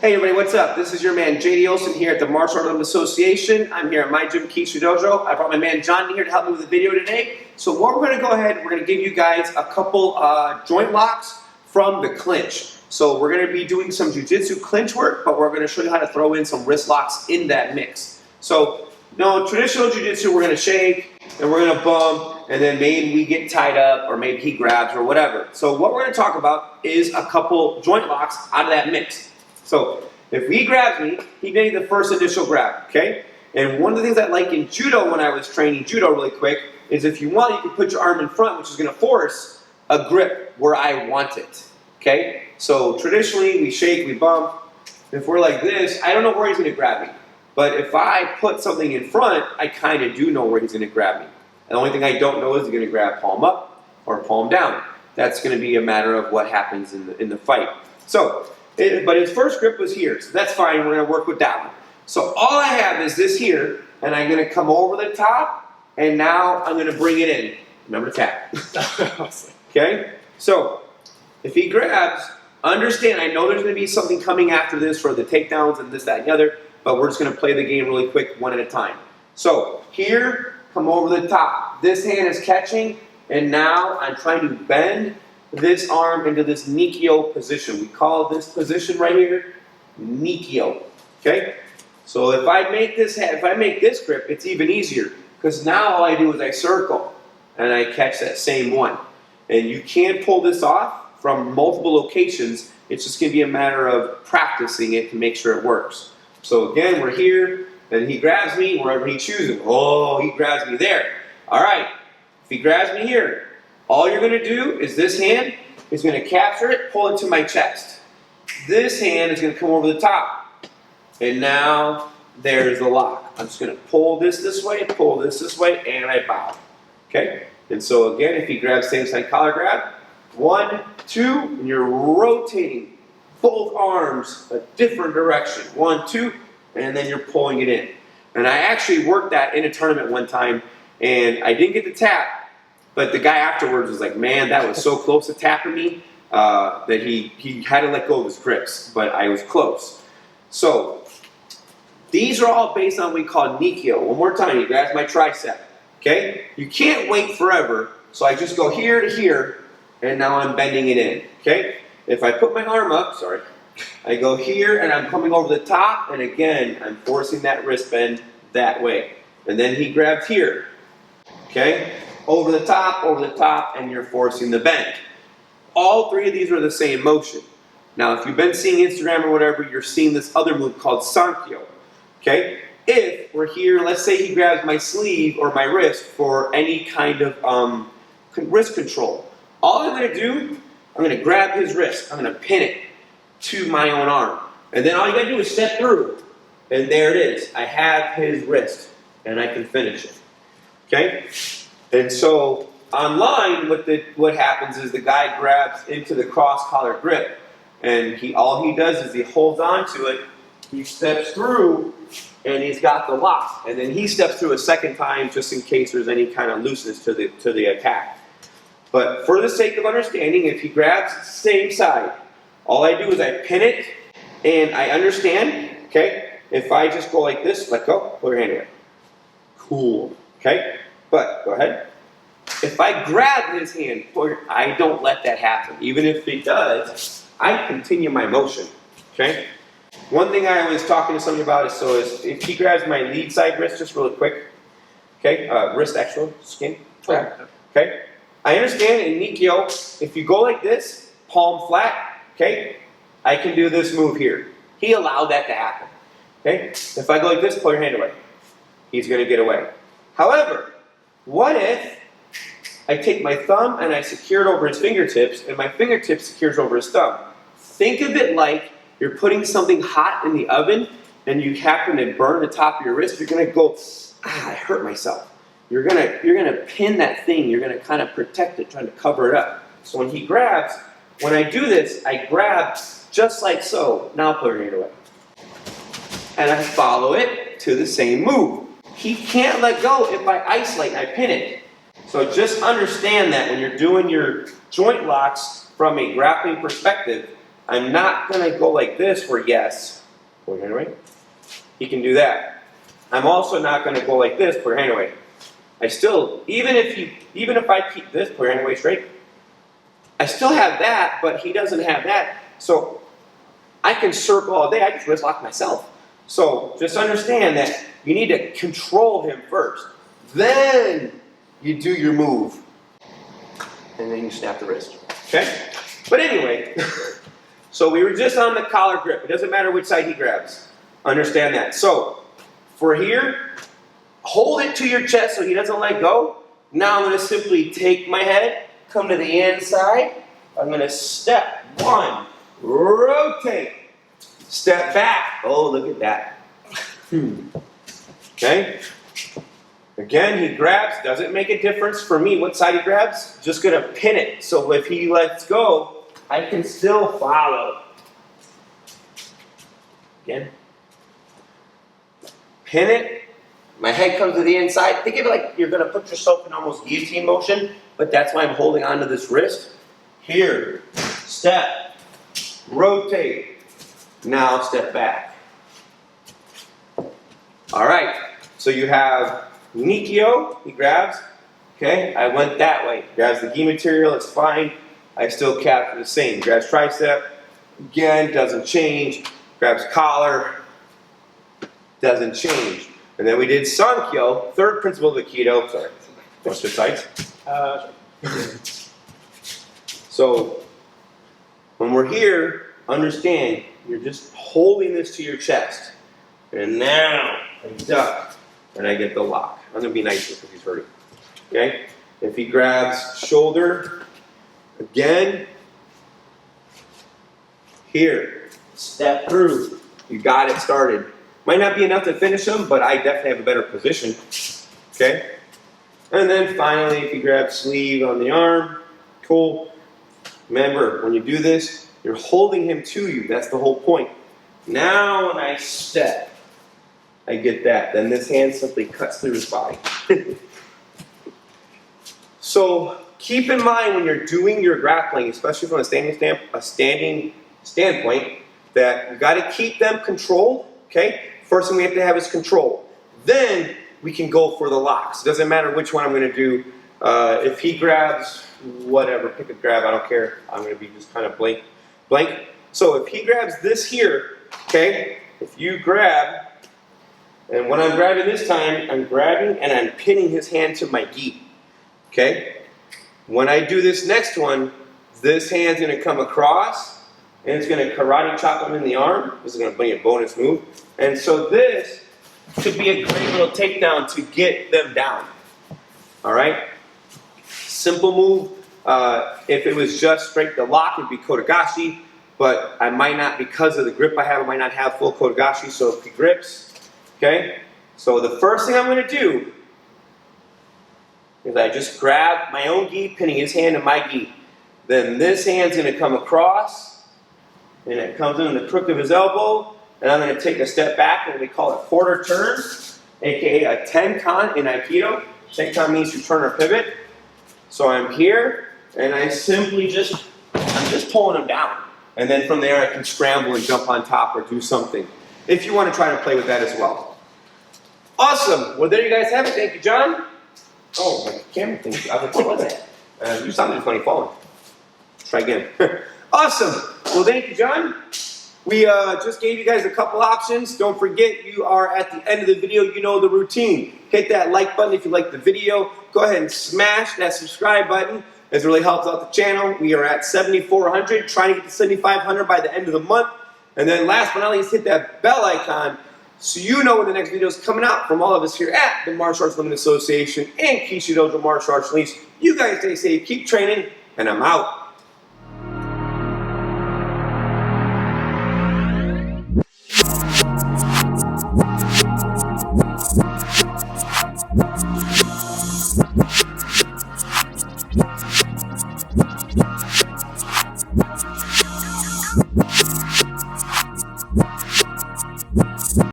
Hey everybody, what's up? This is your man JD Olsen here at the Martial Arts Association. I'm here at my gym, Keishidojo. I brought my man John here to help me with the video today. So what we're going to go ahead, we're going to give you guys a couple joint locks from the clinch. So we're going to be doing some jiu-jitsu clinch work, but we're going to show you how to throw in some wrist locks in that mix. So, no, traditional jiu-jitsu, we're going to shake, and we're going to bump, and then maybe we get tied up, or maybe he grabs, or whatever. So what we're going to talk about is a couple joint locks out of that mix. So if he grabs me, he made the first initial grab, okay? And one of the things I like in judo when I was training judo really quick is if you want, you can put your arm in front, which is going to force a grip where I want it, okay? So traditionally, we shake, we bump. If we're like this, I don't know where he's going to grab me. But if I put something in front, I kind of do know where he's going to grab me. And the only thing I don't know is he's going to grab palm up or palm down. That's going to be a matter of what happens in the fight. So, but his first grip was here, so that's fine. We're going to work with that one. So all I have is this here, and I'm going to come over the top, and now I'm going to bring it in. Remember to tap. Okay? So if he grabs, understand, I know there's going to be something coming after this for the takedowns and this, that, and the other, but we're just going to play the game really quick, one at a time. So here, come over the top. This hand is catching, and now I'm trying to bend this arm into this Nikyo position. We call this position right here Nikyo. Okay? So if I make this grip, it's even easier because now all I do is I circle and I catch that same one. And you can pull this off from multiple locations. It's just going to be a matter of practicing it to make sure it works. So again, we're here, and he grabs me wherever he chooses. Oh, he grabs me there. All right. If he grabs me here, all you're going to do is this hand is going to capture it, pull it to my chest. This hand is going to come over the top. And now there's the lock. I'm just going to pull this way, pull this way, and I bow. Okay? And so again, if he grabs same side collar grab, 1, 2, and you're rotating both arms a different direction. 1, 2, and then you're pulling it in. And I actually worked that in a tournament one time, and I didn't get the tap. But the guy afterwards was like, man, that was so close to tapping me that he had to let go of his grips, but I was close. So these are all based on what we call Nikyo. One more time, he grabs my tricep, okay? You can't wait forever, so I just go here to here, and now I'm bending it in, okay? If I put my arm up, sorry, I go here, and I'm coming over the top, and again, I'm forcing that wrist bend that way. And then he grabs here, okay? Over the top, and you're forcing the bend. All three of these are the same motion. Now, if you've been seeing Instagram or whatever, you're seeing this other move called Sankyo. Okay? If we're here, let's say he grabs my sleeve or my wrist for any kind of wrist control. All I'm going to do, I'm going to grab his wrist. I'm going to pin it to my own arm. And then all you got to do is step through. And there it is. I have his wrist. And I can finish it. Okay? And so online, what happens is the guy grabs into the cross collar grip, and all he does is he holds on to it, he steps through, and he's got the lock. And then he steps through a second time just in case there's any kind of looseness to the attack. But for the sake of understanding, if he grabs the same side, all I do is I pin it, and I understand, okay? If I just go like this, let go, pull your hand away. Cool, okay? But, go ahead. If I grab his hand, I don't let that happen. Even if he does, I continue my motion, okay? One thing I was talking to somebody about is if he grabs my lead side wrist, just really quick, okay? Wrist actual, skin, okay? I understand in Nikyo, if you go like this, palm flat, okay? I can do this move here. He allowed that to happen, okay? If I go like this, pull your hand away. He's going to get away. However, what if I take my thumb and I secure it over his fingertips, and my fingertips secures over his thumb? Think of it like you're putting something hot in the oven, and you happen to burn the top of your wrist. You're going to go, I hurt myself. You're gonna pin that thing. You're going to kind of protect it, trying to cover it up. So when he grabs, when I do this, I grab just like so. Now put your hand away. And I follow it to the same move. He can't let go if I isolate and I pin it. So just understand that when you're doing your joint locks from a grappling perspective, I'm not going to go like this where yes, pull your hand away. He can do that. I'm also not going to go like this, pull your hand away. I still, even if I keep this, pull your hand away straight, I still have that, but he doesn't have that. So I can circle all day, I just wrist lock myself. So just understand that you need to control him first. Then you do your move. And then you snap the wrist. Okay? But anyway, so we were just on the collar grip. It doesn't matter which side he grabs. Understand that. So for here, hold it to your chest so he doesn't let go. Now I'm going to simply take my head, come to the inside. I'm going to step. 1, rotate. Step back. Oh, look at that. Okay? Again, he grabs. Doesn't make a difference for me what side he grabs. Just going to pin it. So if he lets go, I can still follow. Again. Pin it. My head comes to the inside. Think of it like you're going to put yourself in almost guillotine motion, but that's why I'm holding onto this wrist. Here. Step. Rotate. Now step back. All right. So you have Nikyo. He grabs. Okay. I went that way. Grabs the gi material. It's fine. I still capture the same. Grabs tricep. Again, doesn't change. Grabs collar. Doesn't change. And then we did Sankyo, third principle of Aikido. Sorry. What's your sights? So when we're here, understand you're just holding this to your chest. And now I duck and I get the lock. I'm going to be nicer because he's hurting. Okay? If he grabs shoulder, again, here, step through. You got it started. Might not be enough to finish him, but I definitely have a better position. Okay? And then finally, if you grab sleeve on the arm, cool. Remember, when you do this, you're holding him to you. That's the whole point. Now when I step, I get that. Then this hand simply cuts through his body. So keep in mind when you're doing your grappling, especially from a standing standpoint, that you got to keep them controlled. Okay? First thing we have to have is control. Then we can go for the locks. It doesn't matter which one I'm going to do. If he grabs whatever, pick a grab, I don't care. I'm going to be just kind of blank. So if he grabs this here, okay, if you grab, and when I'm grabbing this time, I'm grabbing and I'm pinning his hand to my gi. Okay? When I do this next one, this hand's going to come across and it's going to karate chop him in the arm. This is going to be a bonus move. And so this could be a great little takedown to get them down. All right? Simple move. If it was just straight the lock, it would be Kotegashi. But I might not, because of the grip I have, I might not have full Kotegashi. So if he grips, okay? So the first thing I'm going to do is I just grab my own gi, pinning his hand to my gi. Then this hand's going to come across, and it comes in the crook of his elbow, and I'm going to take a step back, and we call it quarter turn, aka a tenkan in Aikido. Tenkan means to turn or pivot. So I'm here, and I simply I'm just pulling him down. And then from there I can scramble and jump on top or do something. If you want to try to play with that as well. Awesome. Well, there you guys have it. Thank you, John. Oh, my camera thing. What was that? You sounded funny falling. Try again. Awesome. Well, thank you, John. We just gave you guys a couple options. Don't forget, you are at the end of the video. You know the routine. Hit that like button if you like the video. Go ahead and smash that subscribe button. It really helps out the channel. We are at 7,400, trying to get to 7,500 by the end of the month. And then last but not least, hit that bell icon so you know when the next video is coming out from all of us here at the Martial Arts Limited Association and Keishidojo Martial Arts Release. You guys stay safe, keep training, and I'm out.